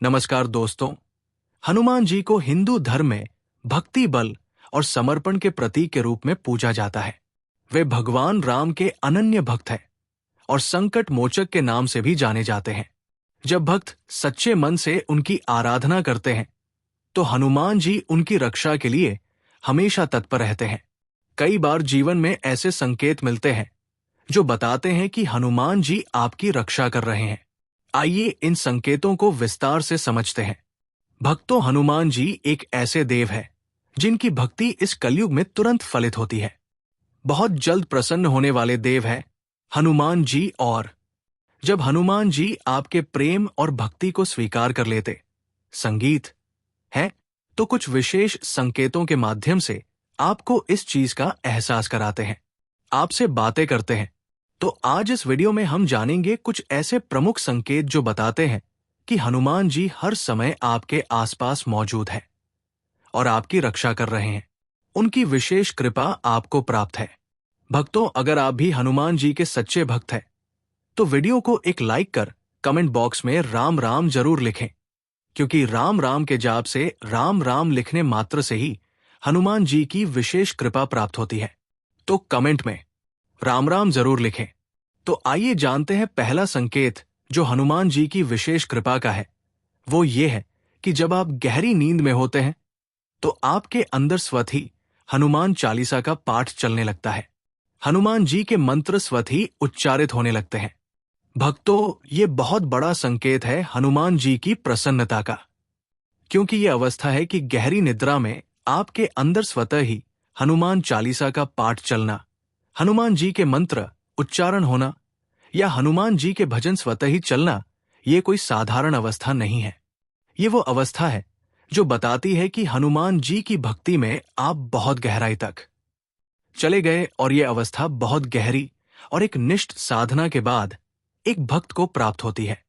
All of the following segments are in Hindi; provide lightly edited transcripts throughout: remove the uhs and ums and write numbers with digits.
नमस्कार दोस्तों। हनुमान जी को हिंदू धर्म में भक्ति, बल और समर्पण के प्रतीक के रूप में पूजा जाता है। वे भगवान राम के अनन्य भक्त हैं और संकट मोचक के नाम से भी जाने जाते हैं। जब भक्त सच्चे मन से उनकी आराधना करते हैं तो हनुमान जी उनकी रक्षा के लिए हमेशा तत्पर रहते हैं। कई बार जीवन में ऐसे संकेत मिलते हैं जो बताते हैं कि हनुमान जी आपकी रक्षा कर रहे हैं। आइए इन संकेतों को विस्तार से समझते हैं। भक्तों, हनुमान जी एक ऐसे देव हैं जिनकी भक्ति इस कलयुग में तुरंत फलित होती है। बहुत जल्द प्रसन्न होने वाले देव हैं हनुमान जी। और जब हनुमान जी आपके प्रेम और भक्ति को स्वीकार कर लेते संगीत है तो कुछ विशेष संकेतों के माध्यम से आपको इस चीज का एहसास कराते हैं, आपसे बातें करते हैं। तो आज इस वीडियो में हम जानेंगे कुछ ऐसे प्रमुख संकेत जो बताते हैं कि हनुमान जी हर समय आपके आसपास मौजूद हैं और आपकी रक्षा कर रहे हैं। उनकी विशेष कृपा आपको प्राप्त है। भक्तों, अगर आप भी हनुमान जी के सच्चे भक्त हैं तो वीडियो को एक लाइक कर कमेंट बॉक्स में राम राम जरूर लिखें, क्योंकि राम राम के जाप से राम राम लिखने मात्र से ही हनुमान जी की विशेष कृपा प्राप्त होती है। तो कमेंट में राम राम जरूर लिखें। तो आइए जानते हैं पहला संकेत जो हनुमान जी की विशेष कृपा का है। वो ये है कि जब आप गहरी नींद में होते हैं तो आपके अंदर स्वतः ही हनुमान चालीसा का पाठ चलने लगता है। हनुमान जी के मंत्र स्वतः ही उच्चारित होने लगते हैं। भक्तों, ये बहुत बड़ा संकेत है हनुमान जी की प्रसन्नता का, क्योंकि ये अवस्था है कि गहरी निद्रा में आपके अंदर स्वतः ही हनुमान चालीसा का पाठ चलना, हनुमान जी के मंत्र उच्चारण होना या हनुमान जी के भजन स्वतः ही चलना, ये कोई साधारण अवस्था नहीं है। ये वो अवस्था है जो बताती है कि हनुमान जी की भक्ति में आप बहुत गहराई तक चले गए और ये अवस्था बहुत गहरी और एक निष्ठ साधना के बाद एक भक्त को प्राप्त होती है।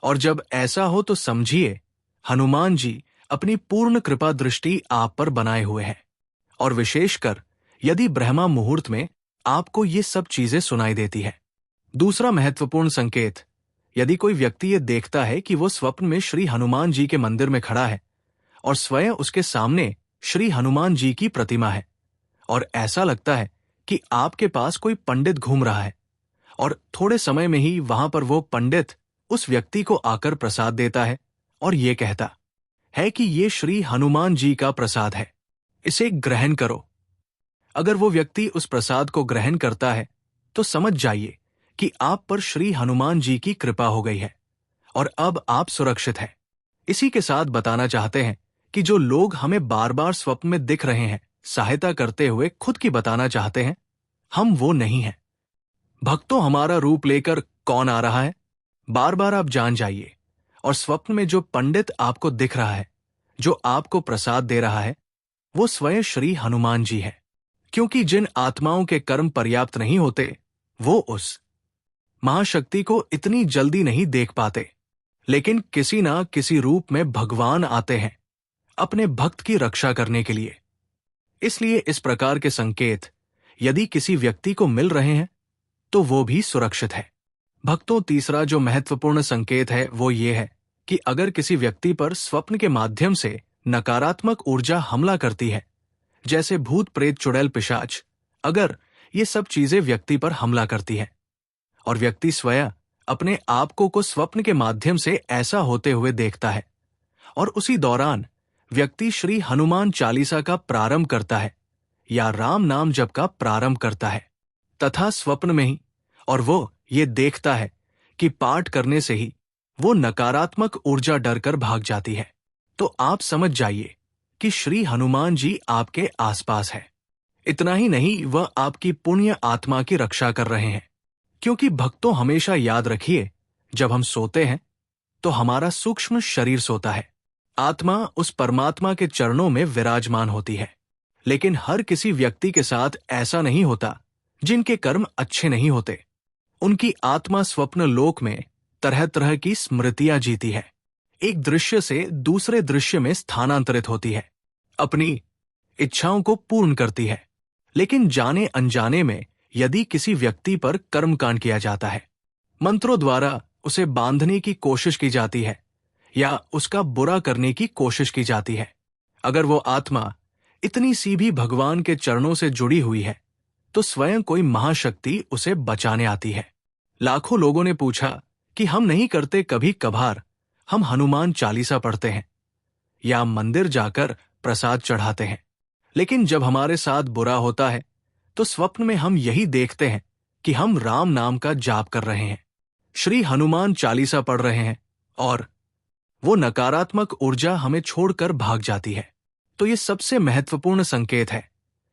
और जब ऐसा हो तो समझिए हनुमान जी अपनी पूर्ण कृपा दृष्टि आप पर बनाए हुए हैं। और विशेषकर यदि ब्रह्मा मुहूर्त में आपको ये सब चीजें सुनाई देती है। दूसरा महत्वपूर्ण संकेत, यदि कोई व्यक्ति ये देखता है कि वो स्वप्न में श्री हनुमान जी के मंदिर में खड़ा है और स्वयं उसके सामने श्री हनुमान जी की प्रतिमा है और ऐसा लगता है कि आपके पास कोई पंडित घूम रहा है और थोड़े समय में ही वहां पर वो पंडित उस व्यक्ति को आकर प्रसाद देता है और ये कहता है कि ये श्री हनुमान जी का प्रसाद है, इसे ग्रहण करो। अगर वो व्यक्ति उस प्रसाद को ग्रहण करता है तो समझ जाइए कि आप पर श्री हनुमान जी की कृपा हो गई है और अब आप सुरक्षित हैं। इसी के साथ बताना चाहते हैं कि जो लोग हमें बार बार स्वप्न में दिख रहे हैं, सहायता करते हुए खुद की बताना चाहते हैं, हम वो नहीं हैं। भक्तों, हमारा रूप लेकर कौन आ रहा है, बार बार आप जान जाइए। और स्वप्न में जो पंडित आपको दिख रहा है, जो आपको प्रसाद दे रहा है, वो स्वयं श्री हनुमान जी है। क्योंकि जिन आत्माओं के कर्म पर्याप्त नहीं होते वो उस महाशक्ति को इतनी जल्दी नहीं देख पाते, लेकिन किसी ना किसी रूप में भगवान आते हैं अपने भक्त की रक्षा करने के लिए। इसलिए इस प्रकार के संकेत यदि किसी व्यक्ति को मिल रहे हैं तो वो भी सुरक्षित है। भक्तों, तीसरा जो महत्वपूर्ण संकेत है वो ये है कि अगर किसी व्यक्ति पर स्वप्न के माध्यम से नकारात्मक ऊर्जा हमला करती है, जैसे भूत प्रेत चुड़ैल पिशाच, अगर ये सब चीजें व्यक्ति पर हमला करती है और व्यक्ति स्वयं अपने आप को स्वप्न के माध्यम से ऐसा होते हुए देखता है और उसी दौरान व्यक्ति श्री हनुमान चालीसा का प्रारंभ करता है या राम नाम जप का प्रारंभ करता है तथा स्वप्न में ही, और वो ये देखता है कि पाठ करने से ही वो नकारात्मक ऊर्जा डर कर भाग जाती है, तो आप समझ जाइए कि श्री हनुमान जी आपके आसपास है। इतना ही नहीं, वह आपकी पुण्य आत्मा की रक्षा कर रहे हैं। क्योंकि भक्तों, हमेशा याद रखिए, जब हम सोते हैं तो हमारा सूक्ष्म शरीर सोता है, आत्मा उस परमात्मा के चरणों में विराजमान होती है। लेकिन हर किसी व्यक्ति के साथ ऐसा नहीं होता जिनके कर्म अच्छे नहीं होते। उनकी आत्मा स्वप्न लोक में तरह तरह की स्मृतियां जीती है, एक दृश्य से दूसरे दृश्य में स्थानांतरित होती है, अपनी इच्छाओं को पूर्ण करती है। लेकिन जाने अनजाने में यदि किसी व्यक्ति पर कर्मकांड किया जाता है, मंत्रों द्वारा उसे बांधने की कोशिश की जाती है या उसका बुरा करने की कोशिश की जाती है। अगर वो आत्मा इतनी सी भी भगवान के चरणों से जुड़ी हुई है तो स्वयं कोई महाशक्ति उसे बचाने आती है। लाखों लोगों ने पूछा कि हम नहीं करते, कभी कभार हम हनुमान चालीसा पढ़ते हैं या मंदिर जाकर प्रसाद चढ़ाते हैं, लेकिन जब हमारे साथ बुरा होता है तो स्वप्न में हम यही देखते हैं कि हम राम नाम का जाप कर रहे हैं, श्री हनुमान चालीसा पढ़ रहे हैं, और वो नकारात्मक ऊर्जा हमें छोड़कर भाग जाती है। तो ये सबसे महत्वपूर्ण संकेत है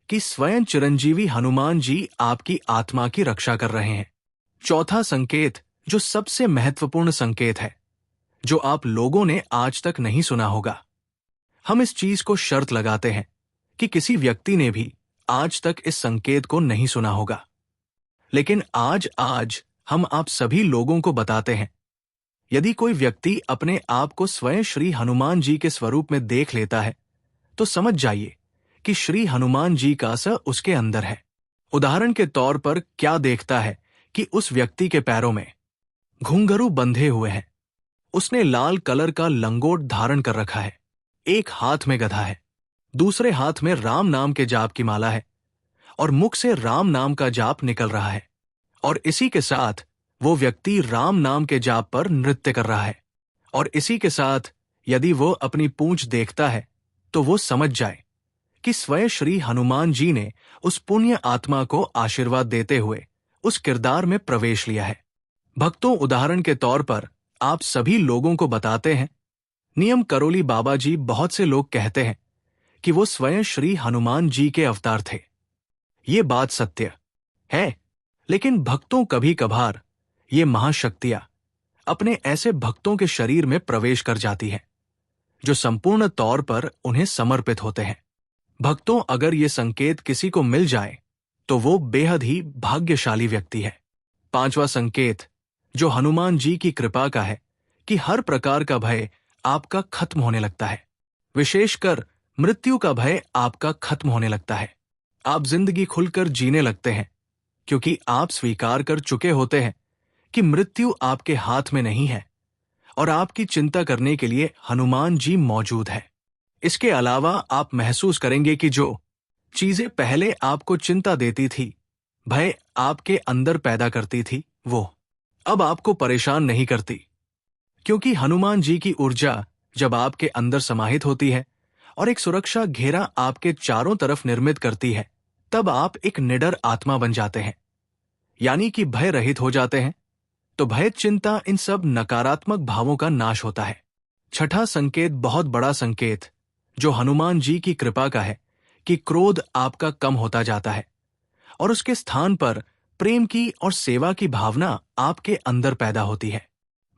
कि स्वयं चिरंजीवी हनुमान जी आपकी आत्मा की रक्षा कर रहे हैं। चौथा संकेत, जो सबसे महत्वपूर्ण संकेत है, जो आप लोगों ने आज तक नहीं सुना होगा। हम इस चीज को शर्त लगाते हैं कि किसी व्यक्ति ने भी आज तक इस संकेत को नहीं सुना होगा, लेकिन आज हम आप सभी लोगों को बताते हैं। यदि कोई व्यक्ति अपने आप को स्वयं श्री हनुमान जी के स्वरूप में देख लेता है तो समझ जाइए कि श्री हनुमान जी का असर उसके अंदर है। उदाहरण के तौर पर क्या देखता है कि उस व्यक्ति के पैरों में घुंघरू बंधे हुए हैं, उसने लाल कलर का लंगोट धारण कर रखा है, एक हाथ में गधा है, दूसरे हाथ में राम नाम के जाप की माला है और मुख से राम नाम का जाप निकल रहा है, और इसी के साथ वो व्यक्ति राम नाम के जाप पर नृत्य कर रहा है। और इसी के साथ यदि वो अपनी पूंछ देखता है तो वो समझ जाए कि स्वयं श्री हनुमान जी ने उस पुण्य आत्मा को आशीर्वाद देते हुए उस किरदार में प्रवेश लिया है। भक्तों, उदाहरण के तौर पर आप सभी लोगों को बताते हैं, नियम करोली बाबा जी, बहुत से लोग कहते हैं कि वो स्वयं श्री हनुमान जी के अवतार थे। ये बात सत्य है, लेकिन भक्तों, कभी कभार ये महाशक्तियां अपने ऐसे भक्तों के शरीर में प्रवेश कर जाती हैं जो संपूर्ण तौर पर उन्हें समर्पित होते हैं। भक्तों, अगर ये संकेत किसी को मिल जाए तो वो बेहद ही भाग्यशाली व्यक्ति है। पांचवा संकेत, जो हनुमान जी की कृपा का है, कि हर प्रकार का भय आपका खत्म होने लगता है, विशेषकर मृत्यु का भय आपका खत्म होने लगता है। आप जिंदगी खुलकर जीने लगते हैं, क्योंकि आप स्वीकार कर चुके होते हैं कि मृत्यु आपके हाथ में नहीं है और आपकी चिंता करने के लिए हनुमान जी मौजूद है। इसके अलावा आप महसूस करेंगे कि जो चीजें पहले आपको चिंता देती थी, भय आपके अंदर पैदा करती थी, वो अब आपको परेशान नहीं करती, क्योंकि हनुमान जी की ऊर्जा जब आपके अंदर समाहित होती है और एक सुरक्षा घेरा आपके चारों तरफ निर्मित करती है, तब आप एक निडर आत्मा बन जाते हैं, यानी कि भय रहित हो जाते हैं। तो भय, चिंता, इन सब नकारात्मक भावों का नाश होता है। छठा संकेत, बहुत बड़ा संकेत, जो हनुमान जी की कृपा का है, कि क्रोध आपका कम होता जाता है और उसके स्थान पर प्रेम की और सेवा की भावना आपके अंदर पैदा होती है।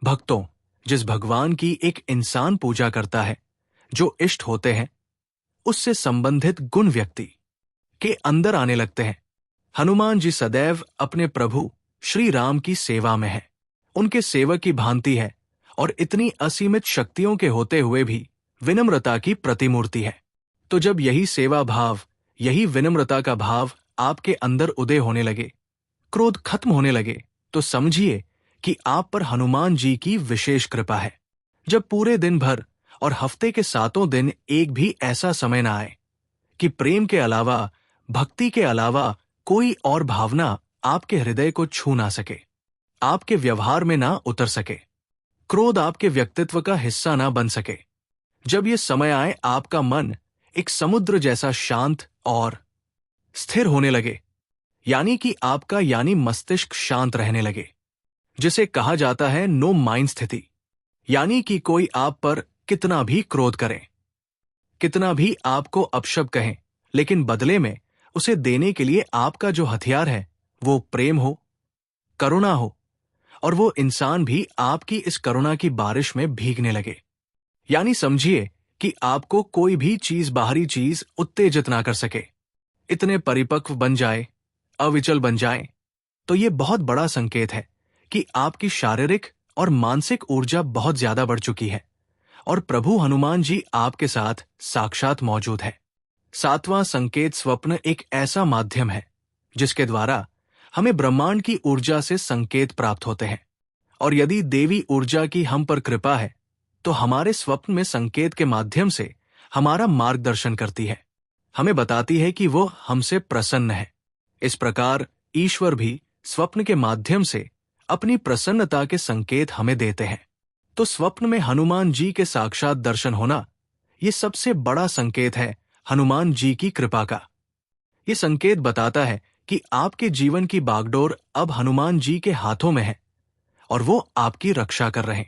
भक्तों, जिस भगवान की एक इंसान पूजा करता है, जो इष्ट होते हैं, उससे संबंधित गुण व्यक्ति के अंदर आने लगते हैं। हनुमान जी सदैव अपने प्रभु श्री राम की सेवा में है, उनके सेवक की भांति है और इतनी असीमित शक्तियों के होते हुए भी विनम्रता की प्रतिमूर्ति है। तो जब यही सेवा भाव, यही विनम्रता का भाव आपके अंदर उदय होने लगे, क्रोध खत्म होने लगे, तो समझिए कि आप पर हनुमान जी की विशेष कृपा है। जब पूरे दिन भर और हफ्ते के 7 दिन एक भी ऐसा समय न आए कि प्रेम के अलावा, भक्ति के अलावा कोई और भावना आपके हृदय को छू ना सके, आपके व्यवहार में ना उतर सके, क्रोध आपके व्यक्तित्व का हिस्सा ना बन सके। जब ये समय आए, आपका मन एक समुद्र जैसा शांत और स्थिर होने लगे, यानी कि आपका मस्तिष्क शांत रहने लगे, जिसे कहा जाता है नो माइंड स्थिति, यानी कि कोई आप पर कितना भी क्रोध करे, कितना भी आपको अपशब्द कहें, लेकिन बदले में उसे देने के लिए आपका जो हथियार है वो प्रेम हो, करुणा हो, और वो इंसान भी आपकी इस करुणा की बारिश में भीगने लगे। यानी समझिए कि आपको कोई भी चीज, बाहरी चीज उत्तेजित ना कर सके, इतने परिपक्व बन जाए, अविचल बन जाए। तो ये बहुत बड़ा संकेत है कि आपकी शारीरिक और मानसिक ऊर्जा बहुत ज्यादा बढ़ चुकी है और प्रभु हनुमान जी आपके साथ साक्षात मौजूद है। सातवां संकेत, स्वप्न एक ऐसा माध्यम है जिसके द्वारा हमें ब्रह्मांड की ऊर्जा से संकेत प्राप्त होते हैं, और यदि देवी ऊर्जा की हम पर कृपा है तो हमारे स्वप्न में संकेत के माध्यम से हमारा मार्गदर्शन करती है, हमें बताती है कि वो हमसे प्रसन्न है। इस प्रकार ईश्वर भी स्वप्न के माध्यम से अपनी प्रसन्नता के संकेत हमें देते हैं। तो स्वप्न में हनुमान जी के साक्षात दर्शन होना, ये सबसे बड़ा संकेत है हनुमान जी की कृपा का। ये संकेत बताता है कि आपके जीवन की बागडोर अब हनुमान जी के हाथों में है और वो आपकी रक्षा कर रहे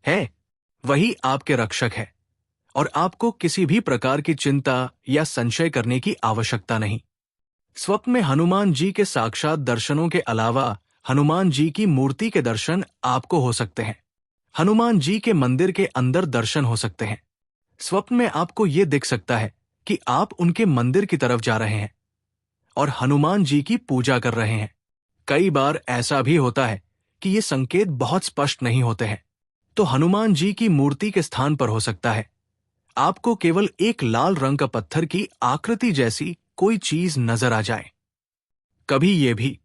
हैं। वही आपके रक्षक है और आपको किसी भी प्रकार की चिंता या संशय करने की आवश्यकता नहीं। स्वप्न में हनुमान जी के साक्षात दर्शनों के अलावा हनुमान जी की मूर्ति के दर्शन आपको हो सकते हैं। हनुमान जी के मंदिर के अंदर दर्शन हो सकते हैं। स्वप्न में आपको ये दिख सकता है कि आप उनके मंदिर की तरफ जा रहे हैं और हनुमान जी की पूजा कर रहे हैं। कई बार ऐसा भी होता है कि ये संकेत बहुत स्पष्ट नहीं होते हैं, तो हनुमान जी की मूर्ति के स्थान पर हो सकता है आपको केवल एक लाल रंग का पत्थर की आकृति जैसी कोई चीज नजर आ जाए। कभी ये भी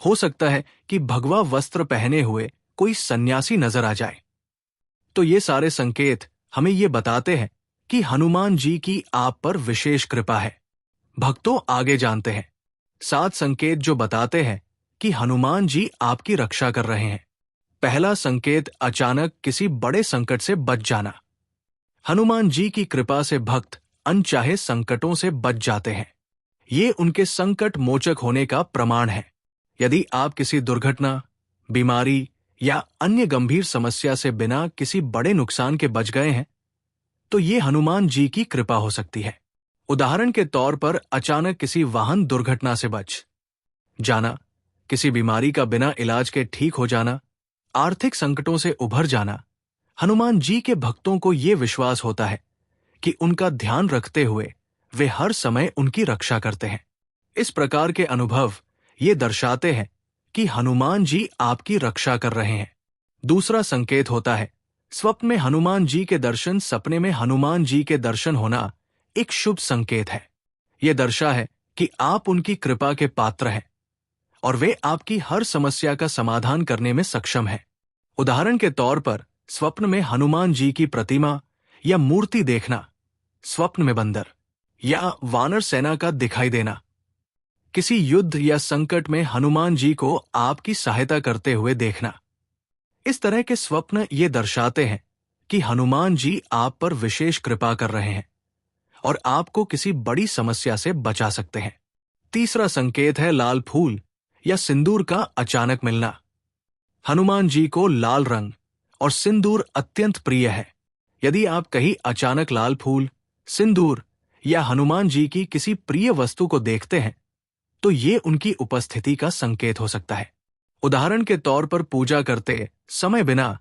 हो सकता है कि भगवा वस्त्र पहने हुए कोई सन्यासी नजर आ जाए। तो ये सारे संकेत हमें ये बताते हैं कि हनुमान जी की आप पर विशेष कृपा है। भक्तों आगे जानते हैं 7 संकेत जो बताते हैं कि हनुमान जी आपकी रक्षा कर रहे हैं। पहला संकेत अचानक किसी बड़े संकट से बच जाना। हनुमान जी की कृपा से भक्त अनचाहे संकटों से बच जाते हैं। ये उनके संकट मोचक होने का प्रमाण है। यदि आप किसी दुर्घटना, बीमारी या अन्य गंभीर समस्या से बिना किसी बड़े नुकसान के बच गए हैं, तो ये हनुमान जी की कृपा हो सकती है। उदाहरण के तौर पर अचानक किसी वाहन दुर्घटना से बच जाना, किसी बीमारी का बिना इलाज के ठीक हो जाना, आर्थिक संकटों से उभर जाना। हनुमान जी के भक्तों को ये विश्वास होता है कि उनका ध्यान रखते हुए वे हर समय उनकी रक्षा करते हैं। इस प्रकार के अनुभव ये दर्शाते हैं कि हनुमान जी आपकी रक्षा कर रहे हैं। दूसरा संकेत होता है स्वप्न में हनुमान जी के दर्शन। सपने में हनुमान जी के दर्शन होना एक शुभ संकेत है। यह दर्शा है कि आप उनकी कृपा के पात्र हैं और वे आपकी हर समस्या का समाधान करने में सक्षम हैं। उदाहरण के तौर पर स्वप्न में हनुमान जी की प्रतिमा या मूर्ति देखना, स्वप्न में बंदर या वानर सेना का दिखाई देना, किसी युद्ध या संकट में हनुमान जी को आपकी सहायता करते हुए देखना, इस तरह के स्वप्न ये दर्शाते हैं कि हनुमान जी आप पर विशेष कृपा कर रहे हैं और आपको किसी बड़ी समस्या से बचा सकते हैं। तीसरा संकेत है लाल फूल या सिंदूर का अचानक मिलना। हनुमान जी को लाल रंग और सिंदूर अत्यंत प्रिय है। यदि आप कहीं अचानक लाल फूल, सिंदूर या हनुमान जी की किसी प्रिय वस्तु को देखते हैं, तो ये उनकी उपस्थिति का संकेत हो सकता है। उदाहरण के तौर पर पूजा करते समय बिना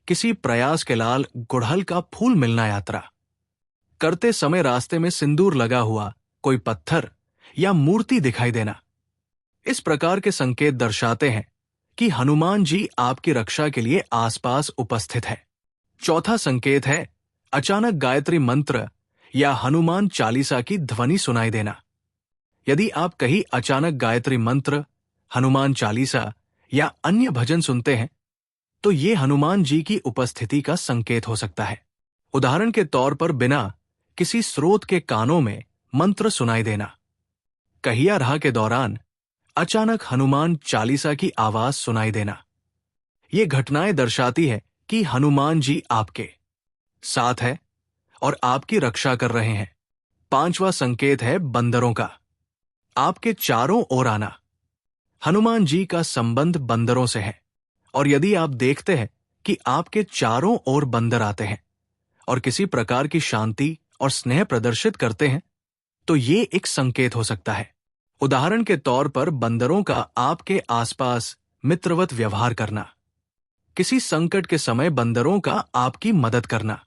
किसी प्रयास के लाल गुड़हल का फूल मिलना, यात्रा करते समय रास्ते में सिंदूर लगा हुआ कोई पत्थर या मूर्ति दिखाई देना। इस प्रकार के संकेत दर्शाते हैं कि हनुमान जी आपकी रक्षा के लिए आसपास उपस्थित है। चौथा संकेत है अचानक गायत्री मंत्र या हनुमान चालीसा की ध्वनि सुनाई देना। यदि आप कहीं अचानक गायत्री मंत्र, हनुमान चालीसा या अन्य भजन सुनते हैं, तो ये हनुमान जी की उपस्थिति का संकेत हो सकता है। उदाहरण के तौर पर बिना किसी स्रोत के कानों में मंत्र सुनाई देना, कहिया राह के दौरान अचानक हनुमान चालीसा की आवाज सुनाई देना। ये घटनाएं दर्शाती है कि हनुमान जी आपके साथ है और आपकी रक्षा कर रहे हैं। पांचवा संकेत है बंदरों का आपके चारों ओर आना। हनुमान जी का संबंध बंदरों से है और यदि आप देखते हैं कि आपके चारों ओर बंदर आते हैं और किसी प्रकार की शांति और स्नेह प्रदर्शित करते हैं, तो ये एक संकेत हो सकता है। उदाहरण के तौर पर बंदरों का आपके आसपास मित्रवत व्यवहार करना, किसी संकट के समय बंदरों का आपकी मदद करना,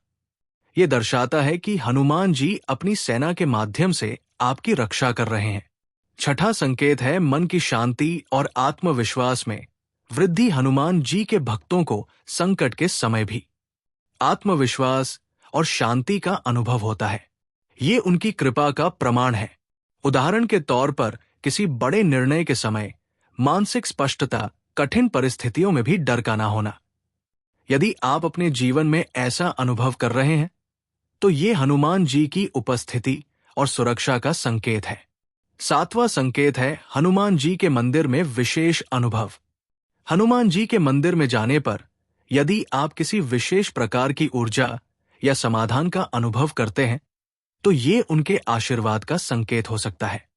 यह दर्शाता है कि हनुमान जी अपनी सेना के माध्यम से आपकी रक्षा कर रहे हैं। छठा संकेत है मन की शांति और आत्मविश्वास में वृद्धि। हनुमान जी के भक्तों को संकट के समय भी आत्मविश्वास और शांति का अनुभव होता है। ये उनकी कृपा का प्रमाण है। उदाहरण के तौर पर किसी बड़े निर्णय के समय मानसिक स्पष्टता, कठिन परिस्थितियों में भी डर का ना होना, यदि आप अपने जीवन में ऐसा अनुभव कर रहे हैं तो ये हनुमान जी की उपस्थिति और सुरक्षा का संकेत है। 7वां संकेत है हनुमान जी के मंदिर में विशेष अनुभव। हनुमान जी के मंदिर में जाने पर यदि आप किसी विशेष प्रकार की ऊर्जा या समाधान का अनुभव करते हैं तो ये उनके आशीर्वाद का संकेत हो सकता है।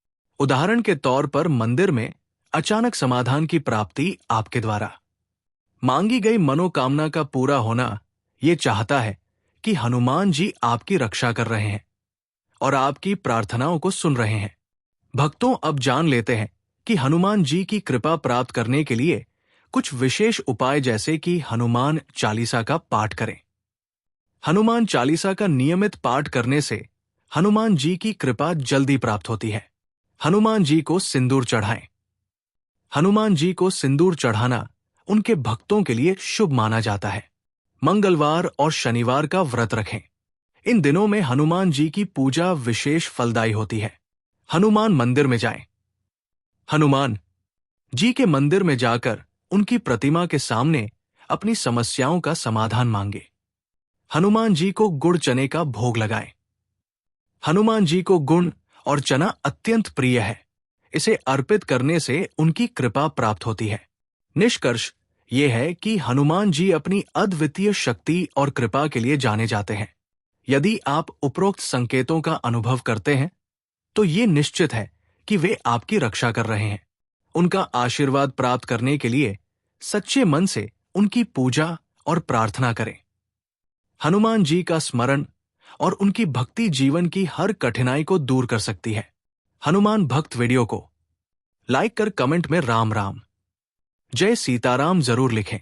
उदाहरण के तौर पर मंदिर में अचानक समाधान की प्राप्ति आपके द्वारा मांगी गई मनोकामना का पूरा होना ये चाहता है कि हनुमान जी आपकी रक्षा कर रहे हैं और आपकी प्रार्थनाओं को सुन रहे हैं। भक्तों अब जान लेते हैं कि हनुमान जी की कृपा प्राप्त करने के लिए कुछ विशेष उपाय जैसे कि हनुमान चालीसा का पाठ करें। हनुमान चालीसा का नियमित पाठ करने से हनुमान जी की कृपा जल्दी प्राप्त होती है। हनुमान जी को सिंदूर चढ़ाएं। हनुमान जी को सिंदूर चढ़ाना उनके भक्तों के लिए शुभ माना जाता है। मंगलवार और शनिवार का व्रत रखें। इन दिनों में हनुमान जी की पूजा विशेष फलदायी होती है। हनुमान मंदिर में जाएं। हनुमान जी के मंदिर में जाकर उनकी प्रतिमा के सामने अपनी समस्याओं का समाधान मांगे। हनुमान जी को गुड़ चने का भोग लगाएं। हनुमान जी को गुड़ और चना अत्यंत प्रिय है। इसे अर्पित करने से उनकी कृपा प्राप्त होती है। निष्कर्ष ये है कि हनुमान जी अपनी अद्वितीय शक्ति और कृपा के लिए जाने जाते हैं। यदि आप उपरोक्त संकेतों का अनुभव करते हैं तो ये निश्चित है कि वे आपकी रक्षा कर रहे हैं। उनका आशीर्वाद प्राप्त करने के लिए सच्चे मन से उनकी पूजा और प्रार्थना करें। हनुमान जी का स्मरण और उनकी भक्ति जीवन की हर कठिनाई को दूर कर सकती है। हनुमान भक्त वीडियो को लाइक कर कमेंट में राम राम जय सीताराम जरूर लिखें।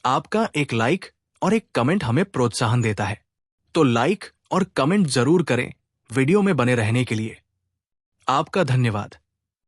आपका एक लाइक और एक कमेंट हमें प्रोत्साहन देता है, तो लाइक और कमेंट जरूर करें वीडियो में बने रहने के लिए। आपका धन्यवाद।